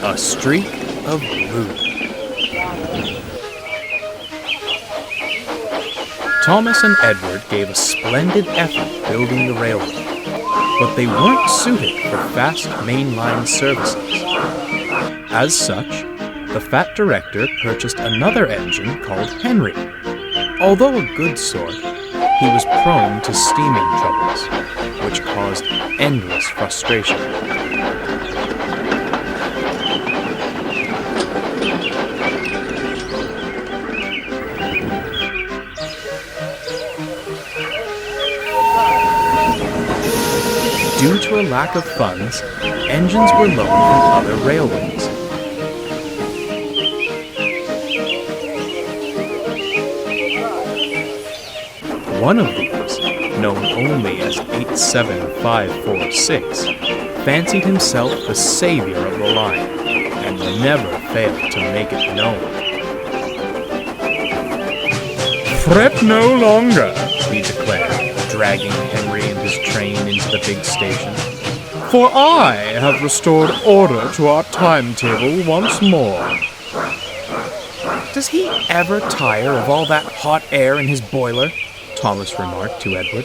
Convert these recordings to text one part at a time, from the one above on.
A streak of blue. Thomas and Edward gave a splendid effort building the railway, but they weren't suited for fast mainline services. As such, the fat director purchased another engine called Henry. Although a good sort, he was prone to steaming troubles, which caused endless frustration. Due to a lack of funds, engines were loaned from other railways. One of these, known only as 87546, fancied himself the savior of the line, and never failed to make it known. "Fret no longer," he declared, dragging Henry and his train into the big station, "for I have restored order to our timetable once more." "Does he ever tire of all that hot air in his boiler?" Thomas remarked to Edward.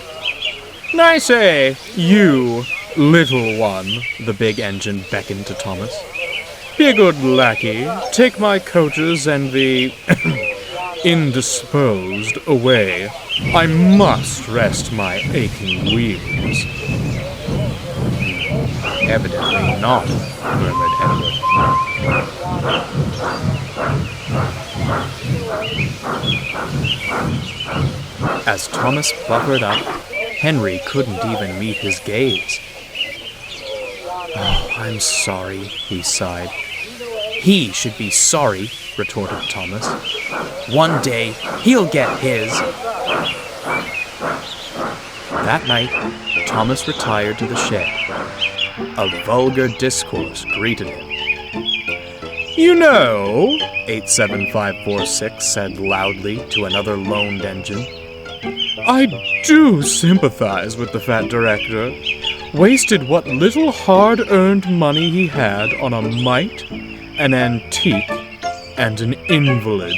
"I say, you, little one," the big engine beckoned to Thomas. "Be a good lackey, take my coaches and the indisposed away. I must rest my aching wheels." "Evidently not," murmured Edward. As Thomas buffered up, Henry couldn't even meet his gaze. "Oh, I'm sorry," he sighed. "He should be sorry," retorted Thomas. "One day, he'll get his." That night, Thomas retired to the shed. A vulgar discourse greeted him. "You know," 87546 said loudly to another loaned engine, "I do sympathize with the fat director. Wasted what little hard-earned money he had on a mite, an antique, and an invalid."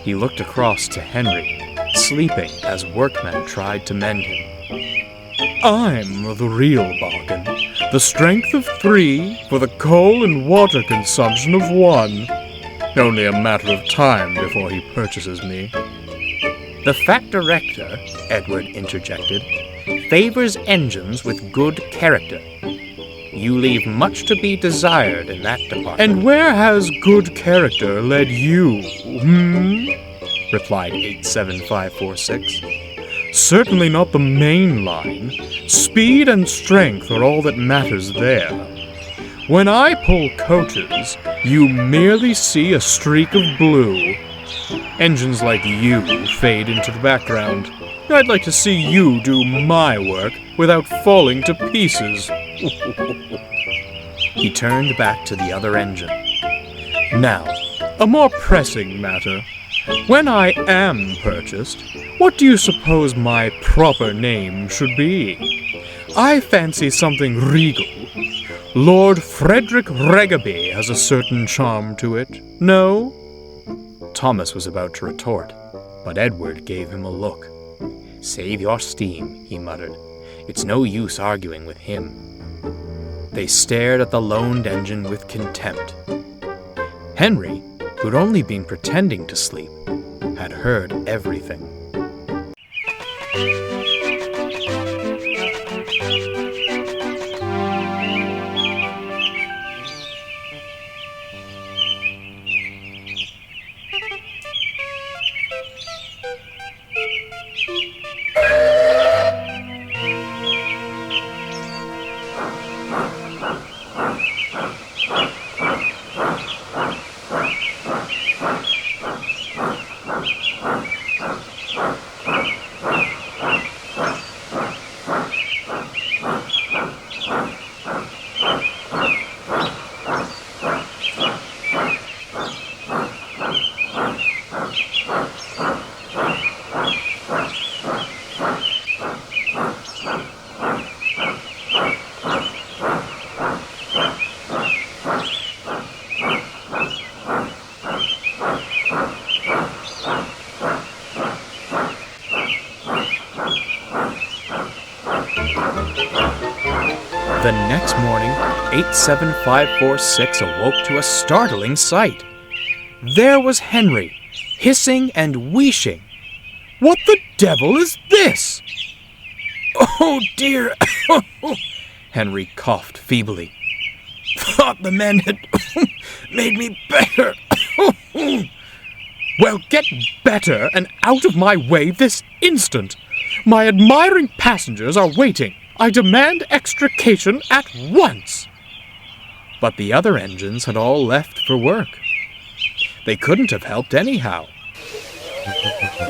He looked across to Henry, sleeping as workmen tried to mend him. "I'm the real bargain. The strength of 3 for the coal and water consumption of 1. Only a matter of time before he purchases me." "The fat director," Edward interjected, "favors engines with good character. You leave much to be desired in that department." "And where has good character led you, replied 87546. "Certainly not the main line. Speed and strength are all that matters there. When I pull coaches, you merely see a streak of blue. Engines like you fade into the background. I'd like to see you do my work without falling to pieces." He turned back to the other engine. "Now, a more pressing matter. When I am purchased, what do you suppose my proper name should be? I fancy something regal, Lord Frederick Regaby has a certain charm to it, no? Thomas was about to retort, but Edward gave him a look. "Save your steam," he muttered. "It's no use arguing with him." They stared at the loaned engine with contempt. Henry, who'd only been pretending to sleep, had heard everything. The next morning, 87546 awoke to a startling sight. There was Henry, hissing and wheezing. "What the devil is this?" "Oh dear," Henry coughed feebly. "Thought the men had made me better." "Well, get better and out of my way this instant. My admiring passengers are waiting. I demand extrication at once." But the other engines had all left for work. They couldn't have helped anyhow.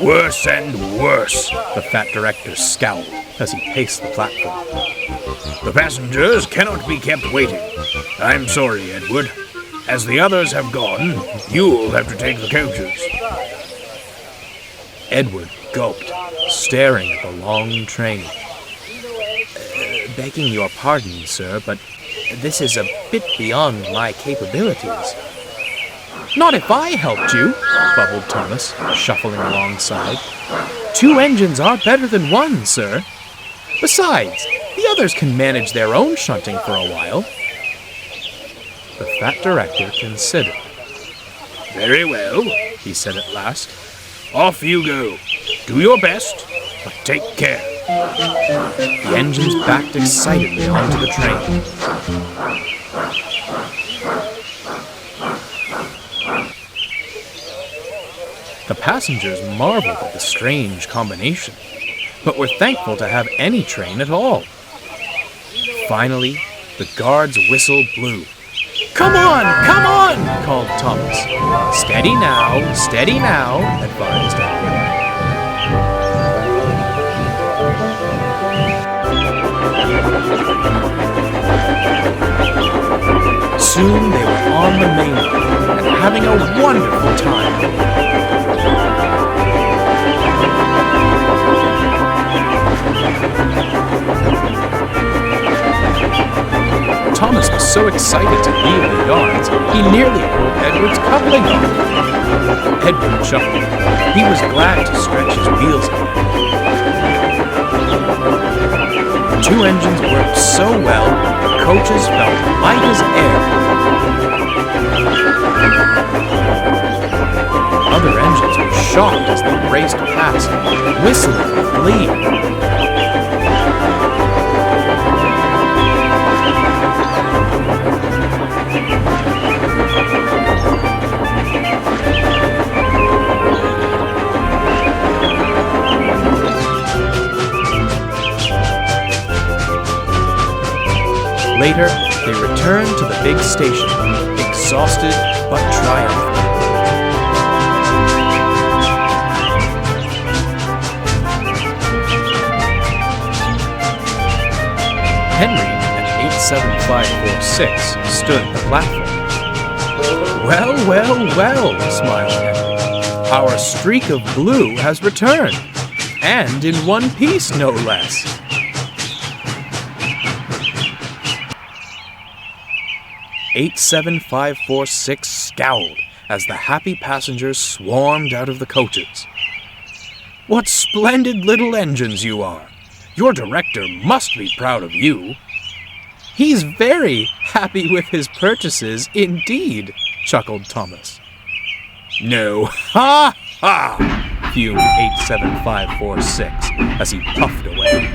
"Worse and worse," the fat director scowled as he paced the platform. "The passengers cannot be kept waiting. I'm sorry, Edward. As the others have gone, you'll have to take the coaches." Edward gulped, staring at the long train. "Begging your pardon, sir, but this is a bit beyond my capabilities." "Not if I helped you," bubbled Thomas, shuffling alongside. "Two engines are better than one, sir. Besides, the others can manage their own shunting for a while." The fat director considered. "Very well," he said at last. "Off you go. Do your best, but take care." The engines backed excitedly onto the train. The passengers marveled at the strange combination, but were thankful to have any train at all. Finally, the guard's whistle blew. "Come on, come on!" called Thomas. Steady now, advised Edward. Soon they were on the mainland and having a wonderful time. Thomas was so excited to leave the yards, he nearly pulled Edward's coupling off. Edward chuckled. He was glad to stretch his wheels again. The two engines worked so well, the coaches felt light as air. Other engines were shocked as they raced past, whistling with glee. Later, they returned to the big station, exhausted but triumphant. Henry and 87546 stood at the platform. Well, smiled Henry. Our streak of blue has returned, and in one piece, no less. 87546 scowled as the happy passengers swarmed out of the coaches. "What splendid little engines you are! Your director must be proud of you." "He's very happy with his purchases indeed," chuckled Thomas. "No, ha ha!" fumed 87546 as he puffed away.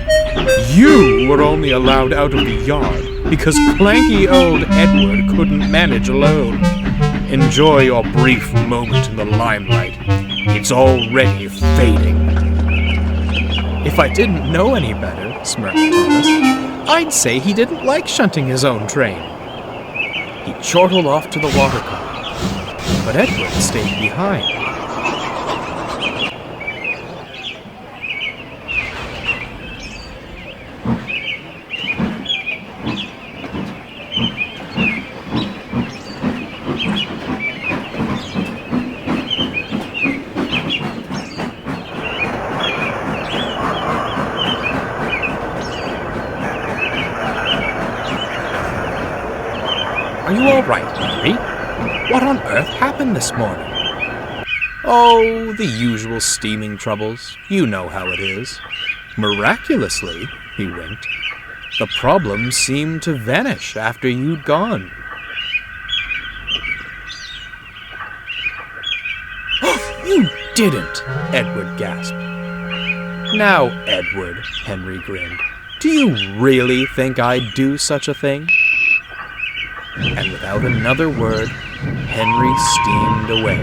"You were only allowed out of the yard because clanky old Edward couldn't manage alone. Enjoy your brief moment in the limelight. It's already fading." "If I didn't know any better," smirked Thomas, "I'd say he didn't like shunting his own train." He chortled off to the water cooler, but Edward stayed behind. "Are you all right, Henry? What on earth happened this morning?" "Oh, the usual steaming troubles. You know how it is." "Miraculously," he winked, "the problems seemed to vanish after you'd gone." "You didn't!" Edward gasped. "Now, Edward," Henry grinned, "do you really think I'd do such a thing?" And without another word, Henry steamed away.